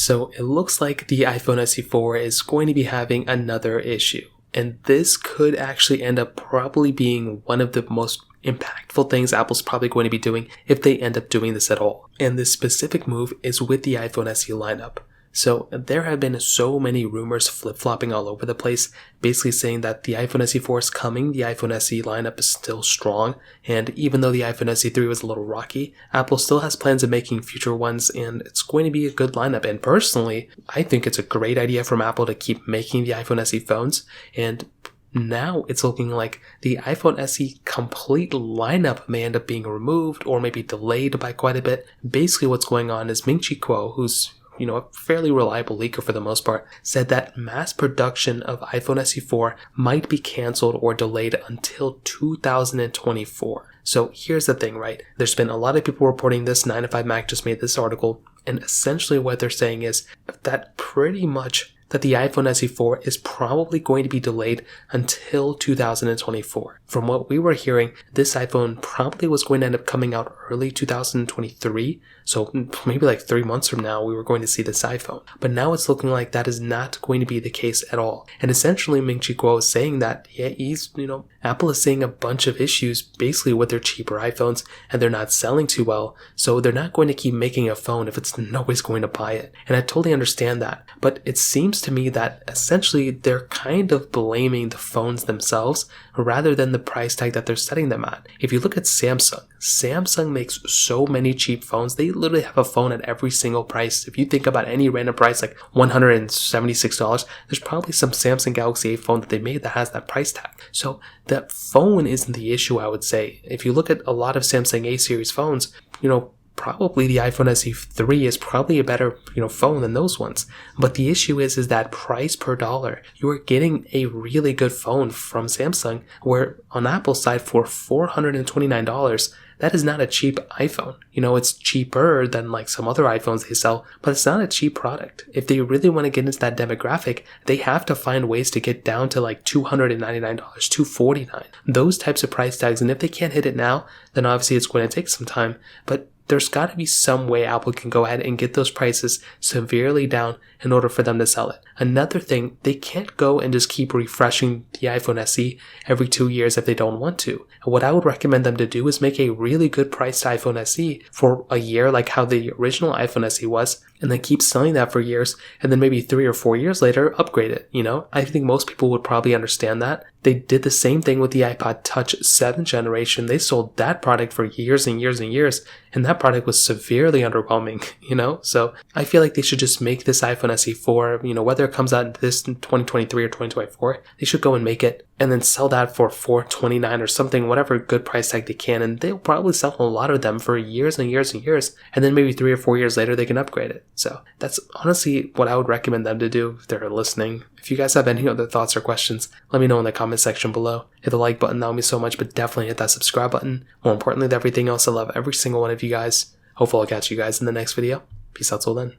So it looks like the iPhone SE4 is going to be having another issue. And this could actually end up probably being one of the most impactful things Apple's probably going to be doing if they end up doing this at all. And this specific move is with the iPhone SE lineup. So there have been so many rumors flip-flopping all over the place, basically saying that the iPhone SE4 is coming, the iPhone SE lineup is still strong, and even though the iPhone SE3 was a little rocky, Apple still has plans of making future ones, and it's going to be a good lineup. And personally, I think it's a great idea from Apple to keep making the iPhone SE phones, and now it's looking like the iPhone SE complete lineup may end up being removed or maybe delayed by quite a bit. Basically what's going on is Ming-Chi Kuo, who's a fairly reliable leaker for the most part, said that mass production of iPhone SE4 might be canceled or delayed until 2024. So here's the thing, right? There's been a lot of people reporting this. 9to5Mac just made this article, and essentially what they're saying is that pretty much that the iPhone SE4 is probably going to be delayed until 2024. From what we were hearing, this iPhone probably was going to end up coming out early 2023, so maybe like 3 months from now we were going to see this iPhone. But now it's looking like that is not going to be the case at all. And essentially Ming-Chi Kuo is saying that, Apple is seeing a bunch of issues basically with their cheaper iPhones, and they're not selling too well, so they're not going to keep making a phone if it's nobody's going to buy it. And I totally understand that, but it seems to me that essentially they're kind of blaming the phones themselves rather than the price tag that they're setting them at. If you look at Samsung makes so many cheap phones. They literally have a phone at every single price. If you think about any random price like $176, there's probably some Samsung Galaxy A phone that they made that has that price tag. So that phone isn't the issue, I would say. If you look at a lot of Samsung A series phones, probably the iPhone SE3 is probably a better, phone than those ones. But the issue is that price per dollar. You are getting a really good phone from Samsung, where on Apple's side for $429, that is not a cheap iPhone. It's cheaper than like some other iPhones they sell, but it's not a cheap product. If they really want to get into that demographic, they have to find ways to get down to like $299, $249, those types of price tags. And if they can't hit it now, then obviously it's going to take some time. But there's got to be some way Apple can go ahead and get those prices severely down in order for them to sell it. Another thing, they can't go and just keep refreshing the iPhone SE every 2 years if they don't want to. And what I would recommend them to do is make a really good priced iPhone SE for a year, like how the original iPhone SE was, and then keep selling that for years, and then maybe 3 or 4 years later, upgrade it. I think most people would probably understand that. They did the same thing with the iPod Touch 7th generation. They sold that product for years and years and years, and that product was severely underwhelming, So I feel like they should just make this iPhone SE4, whether it comes out this in 2023 or 2024, they should go and make it and then sell that for $429 or something, whatever good price tag they can, and they'll probably sell a lot of them for years and years and years, and then maybe 3 or 4 years later they can upgrade it. So that's honestly what I would recommend them to do if they're listening. If you guys have any other thoughts or questions, let me know in the comment section below. Hit the like button, that would mean so much, but definitely hit that subscribe button. More importantly than everything else, I love every single one of you guys. Hopefully I'll catch you guys in the next video. Peace out till then.